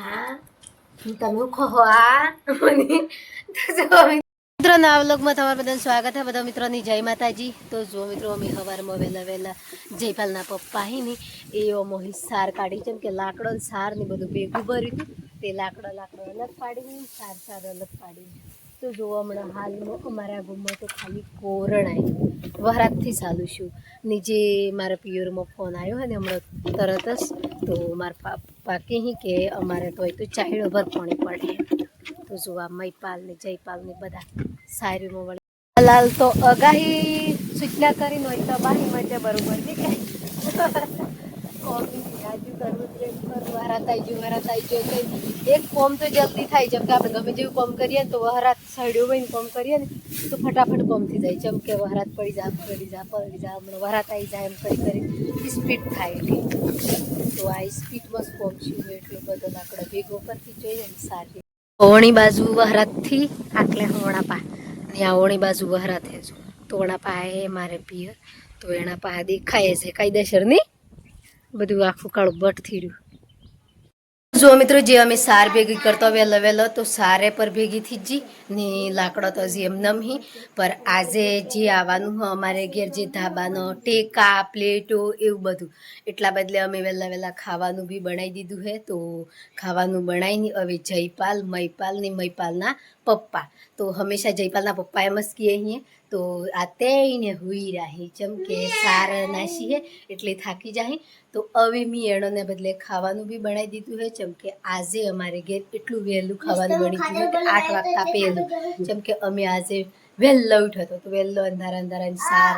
હા તમે કહો આ મિત્રો ના વ્લોગમાં તમારું બધાનું સ્વાગત છે. બધા મિત્રોની જય માતાજી. તો જો મિત્રો અમે સવારમાં વહેલા જયપાલના પપ્પા હી ને એ મોહી સાર કાઢી છે કે લાકડો સાર ને બધું ભેગું ભર્યું હતું તે લાકડો અલગ પાડી સાર અલગ પાડી. તો જો હમણાં હાલમાં અમારા ગામમાં તો ખાલી કોરણ આવી વરાતથી ચાલુ છું. નીચે મારા પિયરમાં ફોન આવ્યો ને હમણાં તરત જ. તો મારા પપ્પા કહે કે અમારે તો ચાહીડો ભર પાણી પડે. તો જો આ મયપાલ ને જયપાલ ને બધા સારીમાં વળે. લાલ તો અગાહી સૂચના કરી હોય તો બાહી માટે બરોબર છે કે એક કોમ તો જલ્દી થાય. જેમ કે આપણે ગમે જેવું કોમ કરીએ ને તો વહરાત સડ્યો હોય ને કોમ કરીએ ને તો ફટાફટ કોમ થઈ જાય. જેમ કે વહરાત પડી જા હમણાં વહરાત આવી જાય એમ કરી સ્પીડ થાય. તો આ સ્પીડમાં જ કોમ છું એટલો બધો લાકડો ભેગો પરથી જોઈએ ને સારી ઓણી બાજુ વહરાતથી આટલે હોણા પા ને આ ઓણી બાજુ વહરાત છે. તો ઓણા પા એ મારે પિયર તો એના પા દેખાય છે કાયદેસર ની બધું આખું કાળું બટ થઈ રહ્યું. જો મિત્રો જે અમે સાર ભેગી કરતો વહેલો તો સારે પર ભેગી થઈ જી ને લાકડો તો હજી એમ નમહી પર આજે જે આવવાનું હોય અમારે ઘેર જે ધાબાનો ટેકા પ્લેટો એવું બધું એટલા બદલે અમે વહેલા ખાવાનું બી બનાવી દીધું હે. તો ખાવાનું બનાવીને હવે જયપાલ મયપાલ ને મયપાલના પપ્પા તો હંમેશા જયપાલના પપ્પા એમ જ કહીએ અહીંયા તો આ તેને હુઈ રાહી જેમ કે સાર નાસી હે એટલે થાકી જાય. તો હવે મેં એણોને બદલે ખાવાનું બી બનાવી દીધું છે. જેમ કે આજે અમારે ઘેર એટલું વહેલું ખાવાનું બની ગયું કે 8 વાગતા પહેલું. જેમ કે અમે આજે વહેલો ઉઠ્યો હતો તો વહેલો અંધારા સાર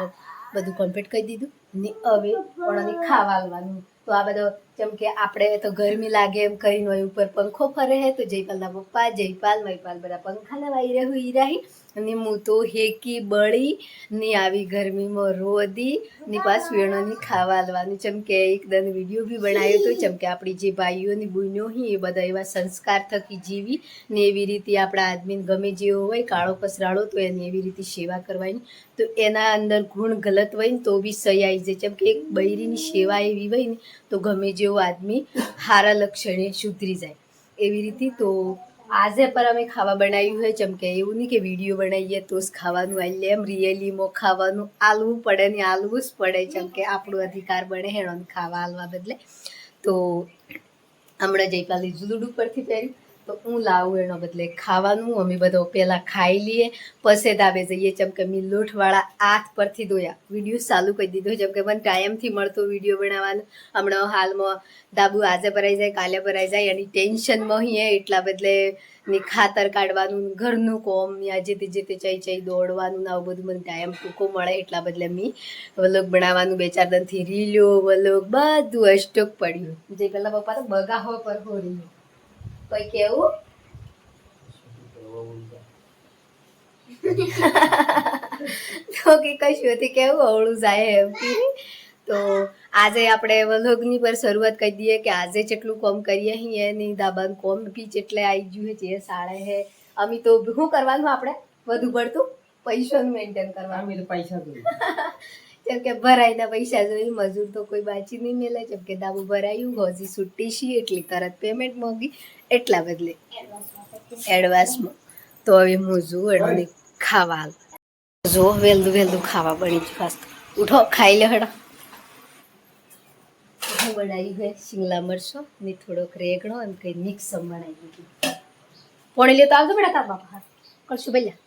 બધું કમ્પ્લીટ કરી દીધું ને હવે ઓણાને ખાવા આવવાનું. તો આ બધો જેમ કે આપણે તો ગરમી લાગે એમ કરીને હોય ઉપર પંખો ફરે હે તો જયપાલના પપ્પા જયપાલ મયપાલ બધા પંખાના વાયરે હુઈ રહી અને હું તો હેકી બળી ને આવી ગરમીમાં રોદી ને પાછું વેણોની ખાવા આલવાનું. જેમ કે એકદમ વિડીયો બી બનાવ્યો હતો. જેમ કે આપણી જે ભાઈઓની બહેનો હોય એ બધા એવા સંસ્કાર થકી જીવી ને એવી રીતે આપણા આદમીને ગમે જેવો હોય કાળો કસરાળો તો એની એવી રીતે સેવા કરવાની. તો એના અંદર ગુણ ગલત હોય ને તો બી સહી આવી જાય. જેમ કે એક બૈરીની સેવા એવી હોય ને તો ગમે જેવો આદમી હારા લક્ષણે સુધરી જાય એવી રીતે. તો આજે પર અમે ખાવા બનાવ્યું હોય. જેમ કે એવું નહીં કે વિડીયો બનાવીએ તો જ ખાવાનું આલે એમ રિયલીમાં ખાવાનું આલવું પડે ને આલવું જ પડે. જેમ કે આપણું અધિકાર બને હેણો ખાવા આલવા બદલે. તો હમણાં જયપાલે જુદું પરથી પહેર્યું તો હું લાવું એનો બદલે ખાવાનું અમે બધો પહેલાં ખાઈ લઈએ પછી ધાબે જઈએ. જેમ કે મેં લોટવાળા હાથ પરથી ધોયા વિડીયો ચાલુ કરી દીધો. જેમ કે મને ટાઈમથી મળતો વિડીયો બનાવવાનો. હમણાં હાલમાં દાબુ આજે ભરાઈ જાય કાલે ભરાઈ જાય એની ટેન્શનમાં અહીં એટલા બદલે ને ખાતર કાઢવાનું ઘરનું કોમ આજે તે ચઈ દોડવાનું આવું બધું મને ટાઈમ ટૂંકો મળે એટલા બદલે મેં વ્લોગ બનાવવાનું 2-4 દિનથી રીલો વ્લોગ બધું અસ્ટોક પડ્યું. જે પેલા પપ્પા તો બગાહો પર હોરી કોઈ કેવું તો કે કશું હતી કેવું અવળું જાય એમ. તો આજે આપણે વ્લોગની પર શરૂઆત કરી દઈએ કે આજે જેટલું કોમ કરીએ અહીં એની દાબાનું કોમ બી જેટલે આવી ગયું છે જે સાડે હે અમે તો શું કરવાનું આપણે વધુ પડતું પૈસાનું મેન્ટેન કરવાનું. પૈસા જેમ કે ભરાઈના પૈસા જોઈએ મજૂર તો કોઈ બાચી નહીં મેલે. જેમ કે દાબુ ભરાયું હોજી છૂટી છીએ એટલે તરત પેમેન્ટ મોંઘી એટલા બદલે એડવાન્સમાં. તો હવે હું જોઉં એને ખાવા જો વહેલું ખાવા બની જ ખાસ ઉઠો ખાઈ લે હડો. હું બનાવી હોય શિમલા મરચો ને થોડોક રેગણો અને કંઈ મિક્સ બનાવી દીધું. પોણી લે તો આવજો બેટા તાર બાપા કરશું ભૈયા.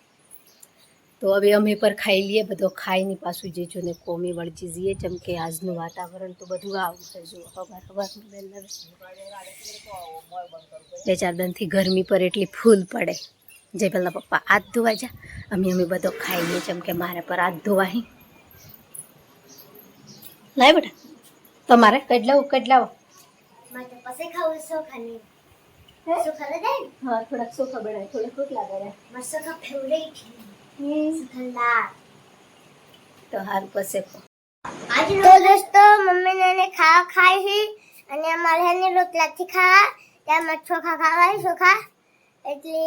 તો હવે અમે પર ખાઈ લઈએ બધો ખાઈને પાછું જે જો ને કોમી વળજી જઈએ. જેમ કે આજનું વાતાવરણ તો બધું આવું છે. જો હવાર 2-4 દિનથી ગરમી પર એટલી ફૂલ પડે. જે પેલા પપ્પા હાથ ધોવા જા અમે બધો ખાઈ લઈએ. જેમ કે મારે પર હાથ ધોવાહી લાય બેટા તમારે કડલાવો હા થોડાક સોખા બનાય થોડાક રોટલા કર્યા તો હારું પછી તો દોસ્તો મમ્મી ને ખાવા ખાઈ હી અને અમારે ને રોટલાથી ખાવા ત્યાં ચોખા ખાવા ચોખા એટલે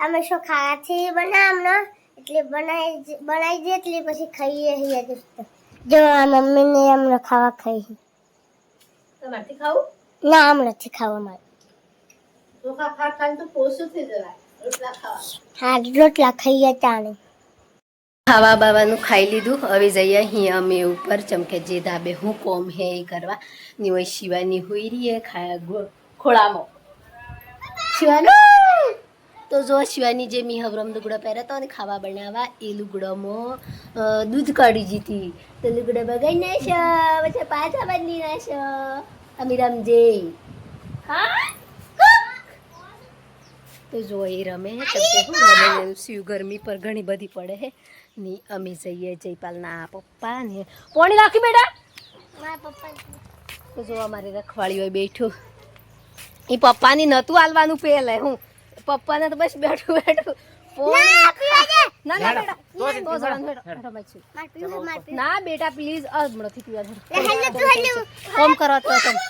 અમે ચોખાથી બનાવનો એટલે બનાવી દે એટલે પછી ખાઈએ હી દોસ્તો. જો આ મમ્મી ને અમને ખાવા ખાઈ હી તમારથી ખાવું ના આમ નથી ખાવા મારે ચોખા ખાતા તો પોષું થઈ જવાય. રોટલા ખાવા. હા રોટલા ખાઈએ ચાલે. ખાવા બાવાનું ખાઈ લીધું. હવે જઈએ અહીંયા અમે ઉપર ચમકે જે ધાબે હું કોમ હે એ કરવા ની હોય. શિવાની હોઈ રહી હે ખોળામાં. શિવાનું તો જો શિવાની જે મી હવરમ લુગડો પહેર્યા હતા અને ખાવા બનાવવા એ લુગડામાં દૂધ કાઢી જીતી. તો લુગડા બગાઈ નાશો પછી પાછા બદલી નાશો. અમી રમજે. હા તો જો એ રમે ચમકે હું રમે શિવ ગરમી પર ઘણી બધી પડે હે ની અમે જઈએ જયપાલના પપ્પા ને પોણી રાખી બેટા. મારા પપ્પા તો જો અમારે રખવાળી હોય બેઠું. એ પપ્પાની નતું હાલવાનું પહેલે હું પપ્પાને તો બસ બેઠું બેઠું ના ના બેટા ના બેટા પ્લીઝ નથી પીવા. કોમ કરો તો તમે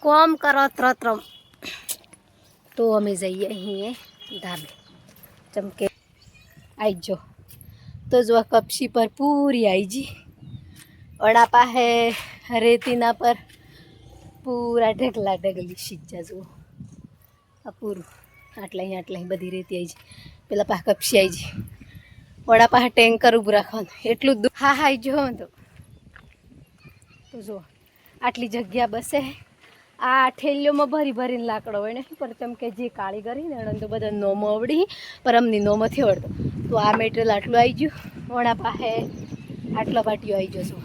કોમ કરો ત્રત્રમ. તો અમે જઈએ અહીં ધાબે ચમકે આવી જો. તો જો કપશી પર પૂરી આવી જી. અડા પાસે રેતીના પર પૂરા ઢગલા ઢગલી સીજા જુઓ. આ પૂરું આટલા બધી રેતી આવી જી. પેલા પાસે કપશી આવી જી. વડા પાસે ટેન્કર ઊભું રાખવાનું એટલું જ. હા હા જો તો જુઓ આટલી જગ્યા બસે. આ ઠેલીઓમાં ભરી ભરીને લાકડો હોય ને પર તેમ કે જે કારીગરી ને એને તો બધા નોમો આવડી પર અમની નો નથી આવડતો. તો આ મેટેરિયલ આટલું આવી ગયું. વડા પાસે આટલો પાટીઓ આવી જશો.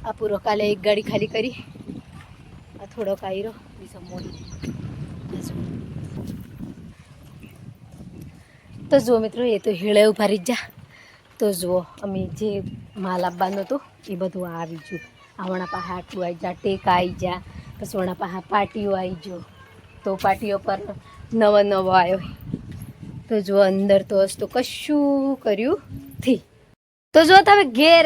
આ પૂરો કાલે એક ગાડી ખાલી કરી. આ થોડોક આયરો બીજો મોડી. તો જુઓ મિત્રો એ તો હીળે ઉભા રહી જા. તો જુઓ અમે જે માલ આપવાનું હતું એ બધું આવી ગયું. આવણા પાસે આટલું આવી જા. ટેકા આવી જા. પછી વણા પાસે પાટીઓ આવી જો. તો પાટીઓ પર નવો આવ્યો. તો જો અંદર તો તો કશું કર્યું થી. તો જો તમે ઘેર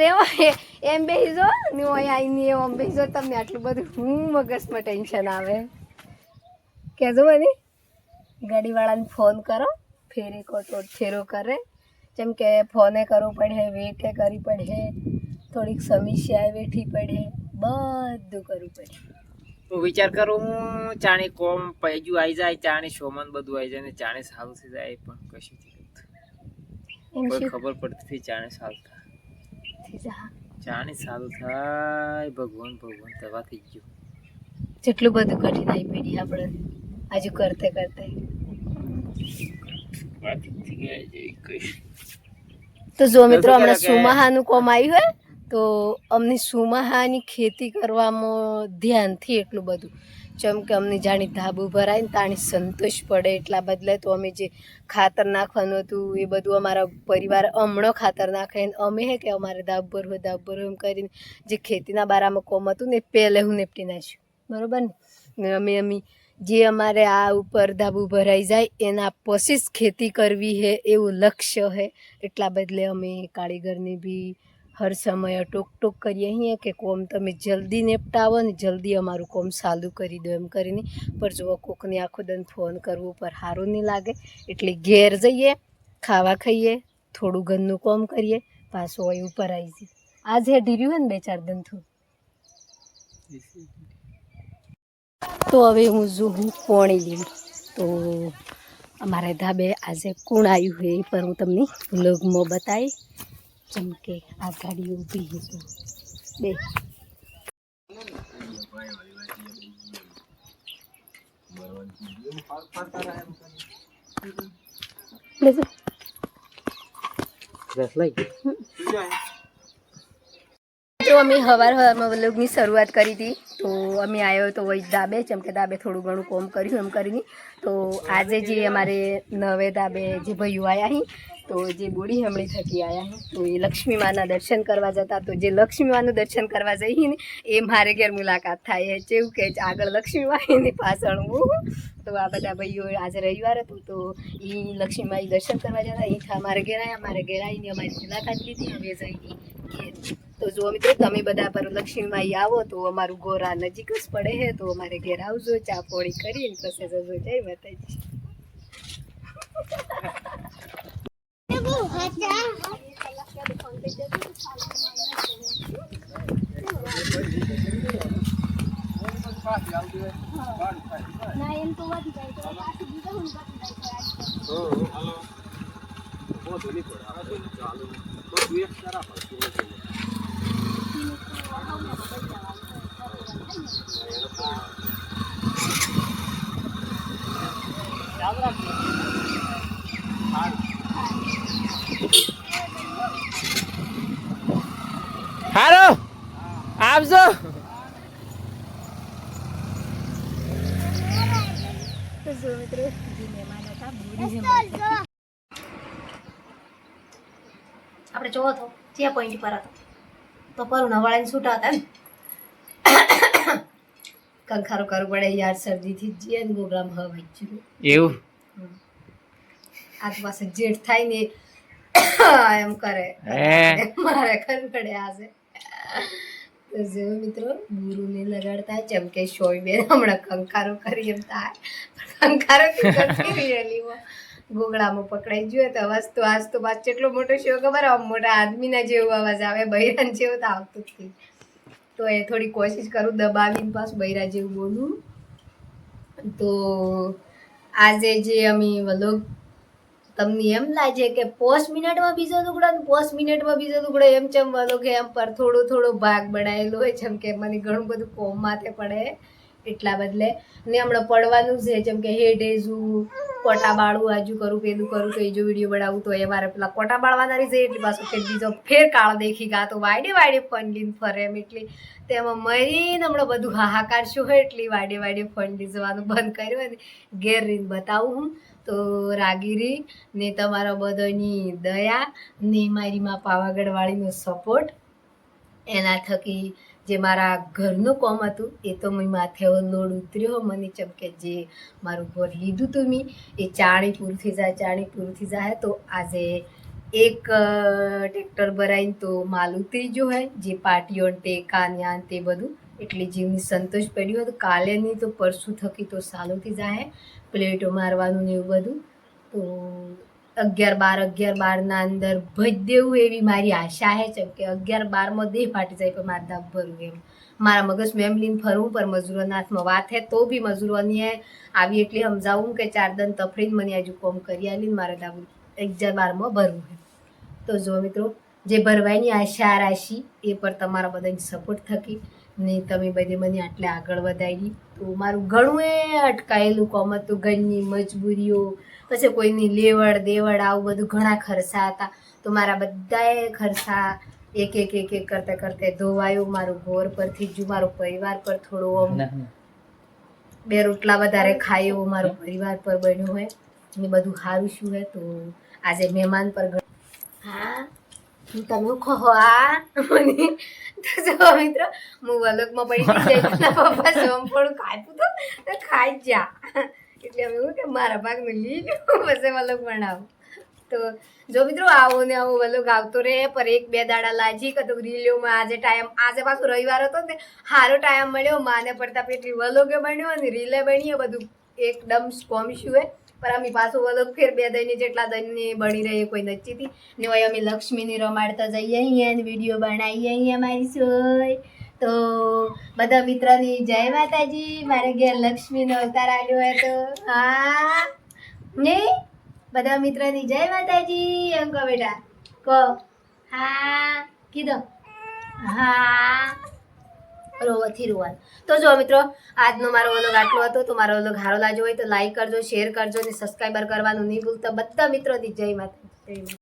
એમ બેસી જો ને આવીને એમ બેસી જો. તમને આટલું બધું હું મગજમાં ટેન્શન આવે કહેજો મને. ગાડીવાળાને ફોન કરો ફેરી કોટો ફેરો કરે. જેમ કે ફોને કરવું પડે, વેટે કરવી પડે, થોડીક સમસ્યા વેઠી પડે, બધું કરવું પડે. હું વિચાર કરું હું ચાણી કોમ પૈજુ આવી જાય, ચાણી સોમન બધું આવી જાય ને ચાણી સારું થઈ જાય પણ કશું કોઈ ખબર પડતી ચાણી સારું થાય. ચાણી સારું થાય ભગવાન દવા થઈ ગયું. જેટલું બધું કઠિનાઈ પડી આપણે આજુ કરતે તો જો મિત્રો હમણાં સુમાહાનું કોમ આવ્યું હોય તો અમને સુમાહાની ખેતી કરવામાં ધ્યાનથી એટલું બધું જેમ કે અમને જાણી ધાબુ ભરાય ને તાણી સંતોષ પડે એટલા બદલે તો અમે જે ખાતર નાખવાનું હતું એ બધું અમારા પરિવાર હમણાં ખાતર નાખે ને અમે હે કે અમારે ધાબ ભરવું એમ કરીને જે ખેતીના બારામાં કોમ હતું ને પહેલે હું નિપટી નાખ્યું. બરાબર ને અમે જે અમારે આ ઉપર ધાબુ ભરાઈ જાય એના પછી જ ખેતી કરવી હે એવું લક્ષ્ય હે. એટલા બદલે અમે કારીગરની બી હર સમય ટોક કરીએ અહીંયા કે કોમ તમે જલ્દી નિપટાવો ને જલ્દી અમારું કોમ ચાલુ કરી દો એમ કરીને. પર જો કોકને આખો દન ફોન કરવું પર સારું નહીં લાગે એટલે ઘેર જઈએ, ખાવા ખાઈએ, થોડું ઘરનું કોમ કરીએ, પાછું હોય ઉપર આવી જઈએ. આજે ઢીર્યું હોય ને 2-4 દિન થયું. તો હવે હું પોણી લઉં. તો અમારે ધાબે આજે કોણ આવ્યું હોય એ પર હું તમને વ્લોગમાં બતાવી. જેમ કે આ ગાડી ઊભી હતી બે તો અમે સવારમાં વ્લોગની શરૂઆત કરી હતી. તો અમે આવ્યો તો વહી ધાબે જેમ કે ધાબે થોડું ઘણું કોમ કર્યું એમ કરીને. તો આજે જે અમારે નવે ધાબે જે ભાઈઓ આવ્યા અહીં તો જે બોડી હમણી થકી આવ્યા તો એ લક્ષ્મી માના દર્શન કરવા જતા. તો જે લક્ષ્મી માનું દર્શન કરવા જઈએ ને એ મારે ઘેર મુલાકાત થાય જેવું કે આગળ લક્ષ્મી માં એની પાછળ હું. તો આ બધા ભાઈઓ આજે રવિવાર હતું તો એ લક્ષ્મી માઈ દર્શન કરવા જતા. અહીંથી અમારે ઘેર આવીને અમારી મુલાકાત લીધી. હવે જઈ ઘેર. તો જો મિત્રો તમે બધા પર લક્ષ્મી માઈ આવો તો અમારું ગોરા નજીક જ પડે છે. તો અમારે ઘેર આવજો, ચા પોણી કરીને પછી જજો. જય માતાજી. ના એમ તો વધી જાય તો પાછું બીજા હું વધી જાય હાલો આવજો. તો જો મિત્રો જે મહેમાન હતા બુરી આપણે જોવો તો જે પોઈન્ટ પર હતો તો પર નવાળાને છૂટા હતા ને કંખારો કરવું પડે યાર, શરદીથી જે ને ગોગળામાં હવા વાંચ્યું એવું આ તો પાસે જેઠ થાય ને એમ કરે મારે ખરું પડે આજે. તો જો મિત્રો ગુરુને લગાડતા ચમકે શોય બેન હમણાં કંકારો કરી એમ થાય કંકારો ગોગળામાં પકડાઈ ગયો તો વસ્તુ આજ તો પાછ કેટલો મોટો શો ખબર આમ મોટા આદમીના જેવું અવાજ આવે, બૈરાન જેવું તો આવતું જ નહીં. તો એ થોડી કોશિશ કરું દબાવીને પાછું બૈરા જેવું બોલું. તો આજે જે અમે વ્લોગ તમને એમ લાગે કે 5 મિનિટમાં બીજો ટુકડો ને 5 મિનિટમાં બીજો ટુકડો એમ ચમ વ્લોગ એમ પર થોડો થોડો ભાગ બનાવેલો હોય જેમ કે મને ઘણું બધું કોમ માથે પડે એટલા બદલે ને હમણાં પડવાનું છે જેમ કે હેડ એજું કોટા બાળું આજુ કરું પેલું કરું તો એ જો વિડીયો બનાવું તો એ મારે પેલા કોટા બાળવાના રહી છે એટલે પાછું ફેર બીજો ફેર કાળ દેખી ગયા તો વાડે વાડે ફોન લઈને ફરે એમ એટલી તેમાં મરીને હમણાં બધું હાહાકાર શું હોય એટલી વાડે વાડે ફોન લઈ જવાનું બંધ કર્યું અને ઘેર રહીને બતાવું હું. તો રાગીરી ને તમારા બધાની દયા ને મારી માં પાવાગઢવાળીનો સપોર્ટ એના થકી જે મારા ઘરનું કામ હતું એ તો મેં માથે લોડ ઉતર્યો મને ચમકે જે મારું ઘર લીધું હતું મેં એ ચાણી પૂરું થઈ જાય તો આજે એક ટ્રેક્ટર ભરાઈને તો માલ ઉતરી ગયો હોય જે પાટીઓ ટેકા ન્યાન તે બધું એટલે જેમની સંતોષ પડ્યો હતું કાલે નહીં તો પરસું થકી તો સાલું થઈ જાય પ્લેટો મારવાનું ને એવું બધું. તો 11-12 અંદર ભજ દેવું એવી મારી આશા છે કેમ કે 11-12 દેહ ફાટી જાય પણ મારે દાબ ભરવું એમ મારા મગજ મેમલીને ફરવું પર મજૂરોના હાથમાં વાત હે તો બી મજૂરોની આવી એટલી સમજાવું કે 4 દન તફરીને મને આજુ કોમ કરી આવીને મારે દાબ 11-12 ભરવું છે. તો જો મિત્રો જે ભરવાની આશા રાશી એ પર તમારા બધાની સપોર્ટ થકી ને તમે બધી મને આટલે આગળ વધારી તો મારું ઘણું એ અટકાયેલું કોમ હતું, ઘરની મજબૂરીઓ પછી કોઈની લેવડ દેવડ આવું બધું ઘણા ખર્ચા હતા તો મારા બધાએ ખર્ચા એક કરતે ધોવાયું. મારું ઘર પરથી જ મારો પરિવાર પર થોડો બે રોટલા વધારે ખાયો મારો પરિવાર પર બન્યો હોય ને બધું સારું શું હે. તો આજે મહેમાન પર હા તમે ખો આ મને તો જો મિત્રો હું વલકમાં પડી જાય પપ્પા સોમપડું ખાતું તો ખાઈ જ જા એટલે અમે એવું કે મારા ભાગનું લઈ લો પછી વલક બનાવું. તો જો મિત્રો આવો ને આવો વલક આવતો રહે પર 1-2 દાડા લાજી કે તો રીલોમાં આજે પાછું રવિવાર હતો ને સારો ટાઈમ મળ્યો માને પડતા પેટલી વલોગે બન્યો અને રીલે બની બધું એકદમ કોમશું હે પર અમે પાછું વલોગ ફેર 2 દૈની જેટલા દૈની બની રહી કોઈ નચી હતી ને હોય અમે લક્ષ્મીની રમાડતા જઈએ અહીંયા વિડીયો બનાવીએ અહીંયા મારી સોય. તો બધા મિત્રોની જય માતાજી. મારે ઘેર લક્ષ્મીનો અવતાર આવ્યો હોય તો હા ને બધા મિત્રોની જય માતાજી એમ કહો બેટા કહો હા કીધો હા રોવાથી રોવાનું. તો જો મિત્રો આજનો મારો વ્લોગ આટલો હતો. તો મારો વ્લોગ સારો લાગ્યો હોય તો લાઈક કરજો, શેર કરજો અને સબસ્ક્રાઈબર કરવાનું નહીં ભૂલતા. બધા મિત્રોની જય માતાજી.